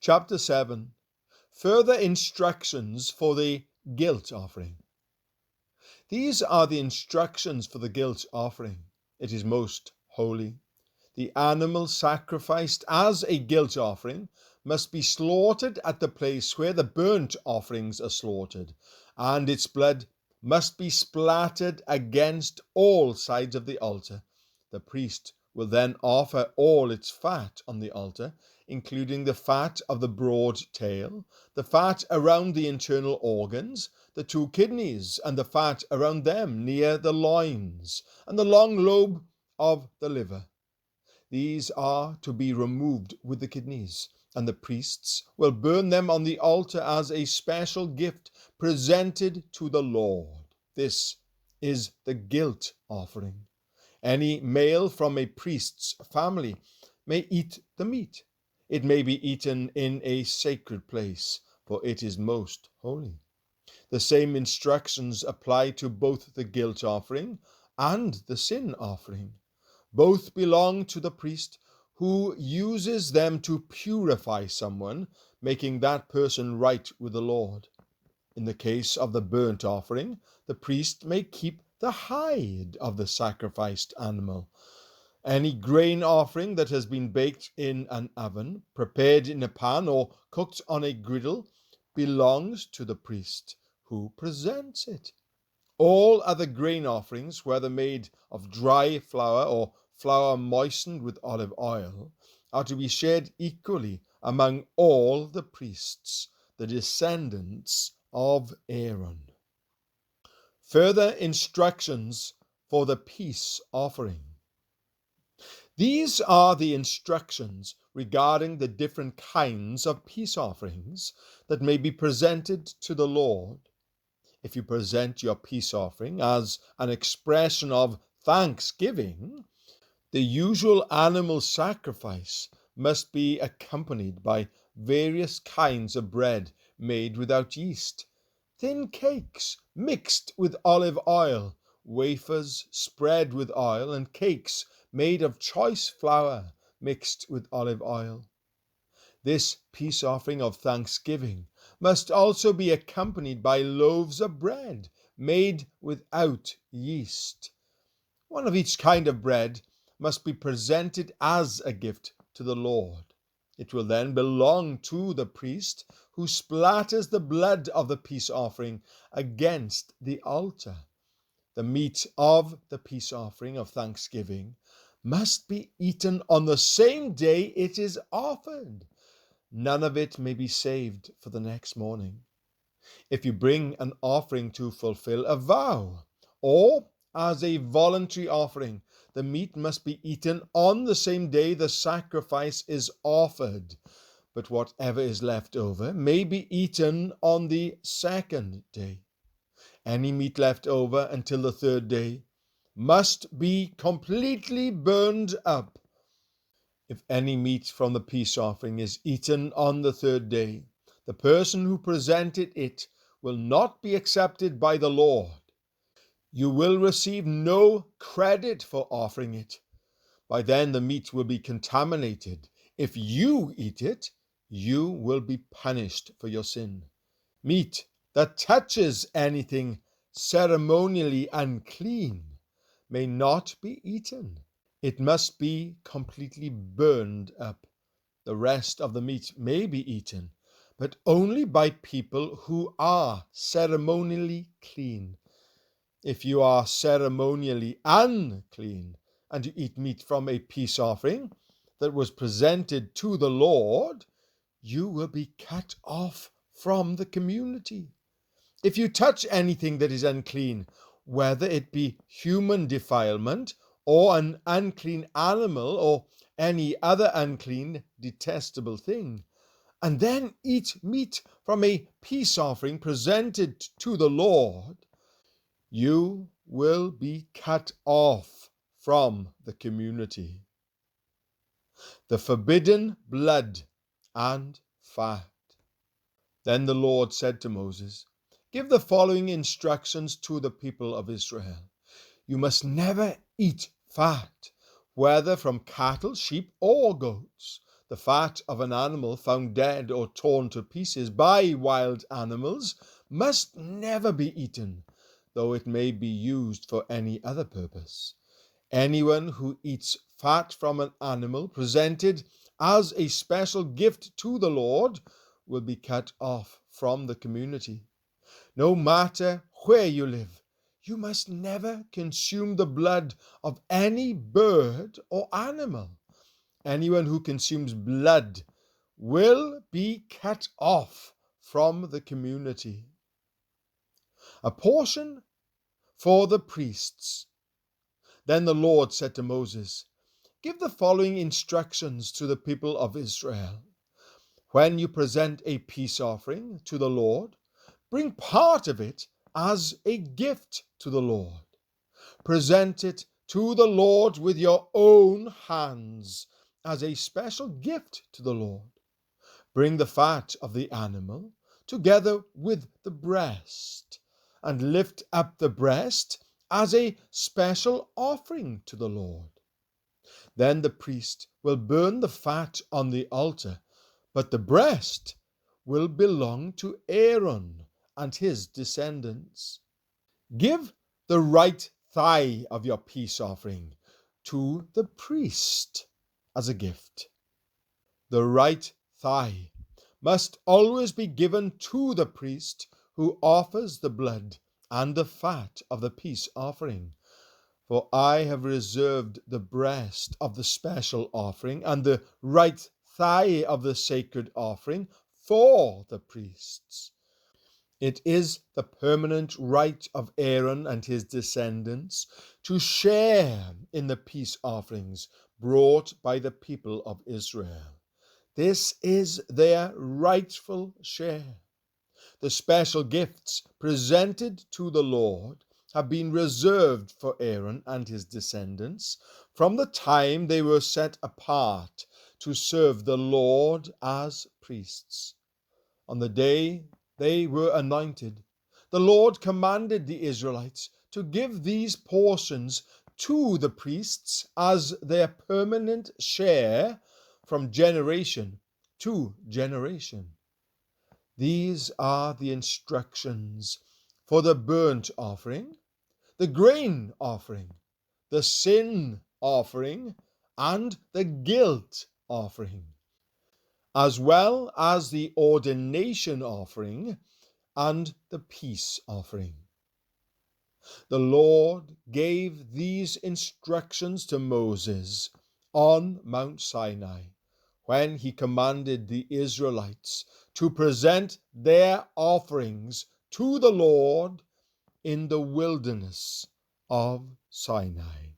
Chapter 7. Further instructions for the guilt offering. These are the instructions for the guilt offering. It is most holy. The animal sacrificed as a guilt offering must be slaughtered at the place where the burnt offerings are slaughtered, and its blood must be splattered against all sides of the altar. The priest will then offer all its fat on the altar, including the fat of the broad tail, the fat around the internal organs, the 2 kidneys, and the fat around them near the loins, and the long lobe of the liver. These are to be removed with the kidneys, and the priests will burn them on the altar as a special gift presented to the Lord. This is the guilt offering. Any male from a priest's family may eat the meat. It may be eaten in a sacred place, for it is most holy. The same instructions apply to both the guilt offering and the sin offering. Both belong to the priest, who uses them to purify someone, making that person right with the Lord. In the case of the burnt offering, the priest may keep the hide of the sacrificed animal. Any grain offering that has been baked in an oven, prepared in a pan, or cooked on a griddle belongs to the priest who presents it. All other grain offerings, whether made of dry flour or flour moistened with olive oil, are to be shared equally among all the priests, the descendants of Aaron. Further instructions for the peace offering. These are the instructions regarding the different kinds of peace offerings that may be presented to the Lord. If you present your peace offering as an expression of thanksgiving, the usual animal sacrifice must be accompanied by various kinds of bread made without yeast, thin cakes mixed with olive oil, wafers spread with oil, and cakes made of choice flour mixed with olive oil. This peace offering of thanksgiving must also be accompanied by loaves of bread made without yeast. One of each kind of bread must be presented as a gift to the Lord. It will then belong to the priest, who splatters the blood of the peace offering against the altar. The meat of the peace offering of thanksgiving must be eaten on the same day it is offered. None of it may be saved for the next morning. If you bring an offering to fulfill a vow, or as a voluntary offering, the meat must be eaten on the same day the sacrifice is offered, but whatever is left over may be eaten on the second day. Any meat left over until the third day must be completely burned up. If any meat from the peace offering is eaten on the third day, the person who presented it will not be accepted by the Lord. You will receive no credit for offering it. By then the meat will be contaminated. If you eat it, you will be punished for your sin. Meat that touches anything ceremonially unclean may not be eaten. It must be completely burned up. The rest of the meat may be eaten, but only by people who are ceremonially clean. If you are ceremonially unclean and you eat meat from a peace offering that was presented to the Lord, you will be cut off from the community. If you touch anything that is unclean, whether it be human defilement or an unclean animal or any other unclean, detestable thing, and then eat meat from a peace offering presented to the Lord, you will be cut off from the community. The forbidden blood and fat. Then the Lord said to Moses, "Give the following instructions to the people of Israel. You must never eat fat, whether from cattle, sheep, or goats. The fat of an animal found dead or torn to pieces by wild animals must never be eaten, though it may be used for any other purpose. Anyone who eats fat from an animal presented as a special gift to the Lord will be cut off from the community. No matter where you live, you must never consume the blood of any bird or animal. Anyone who consumes blood will be cut off from the community. A portion for the priests. Then the Lord said to Moses, "Give the following instructions to the people of Israel. When you present a peace offering to the Lord, bring part of it as a gift to the Lord. Present it to the Lord with your own hands as a special gift to the Lord. Bring the fat of the animal together with the breast, and lift up the breast as a special offering to the Lord. Then the priest will burn the fat on the altar, but the breast will belong to Aaron and his descendants. Give the right thigh of your peace offering to the priest as a gift. The right thigh must always be given to the priest who offers the blood and the fat of the peace offering. For I have reserved the breast of the special offering and the right thigh of the sacred offering for the priests. It is the permanent right of Aaron and his descendants to share in the peace offerings brought by the people of Israel. This is their rightful share. The special gifts presented to the Lord have been reserved for Aaron and his descendants from the time they were set apart to serve the Lord as priests. On the day they were anointed, the Lord commanded the Israelites to give these portions to the priests as their permanent share from generation to generation. These are the instructions for the burnt offering, the grain offering, the sin offering, and the guilt offering, as well as the ordination offering and the peace offering. The Lord gave these instructions to Moses on Mount Sinai when he commanded the Israelites to present their offerings to the Lord in the wilderness of Sinai.